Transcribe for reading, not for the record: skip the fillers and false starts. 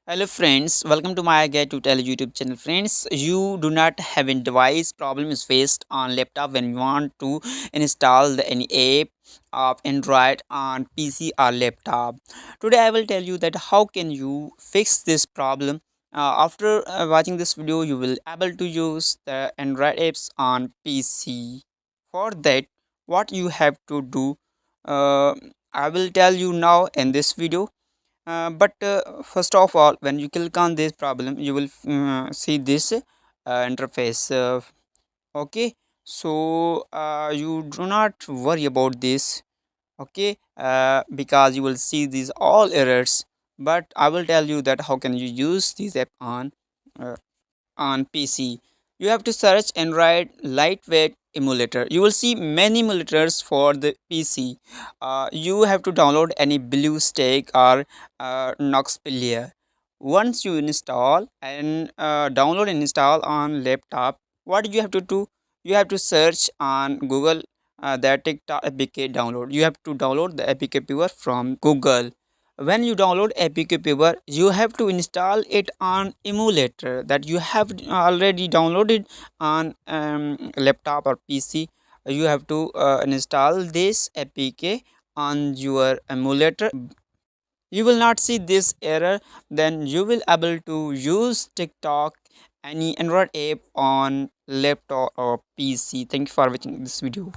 Hello friends, welcome to my Get to Tell YouTube channel. Friends, you do not have a device problem is faced on laptop when you want to install any app of Android on PC or laptop. Today I will tell you that how can you fix this problem. After watching this video, you will able to use the Android apps on PC. For that, what you have to do, uh, I will tell you now in this video. But first of all, when you click on this problem, you will see this interface. Okay, so you do not worry about this. Okay, because you will see these all errors. But I will tell you that how can you use this app uh, on PC. You have to search Android lightweight emulator. You will see many emulators for the PC. You have to download any BlueStack or Noxpelia. Once you install and download and install on laptop, what you have to do? You have to search on Google that TikTok APK download. You have to download the APK Viewer from Google. When you download APK Viewer, you have to install it on emulator that you have already downloaded on laptop or PC. You have to install this APK on your emulator. You will not see this error. Then you will able to use TikTok any Android app on laptop or PC. Thank you for watching this video.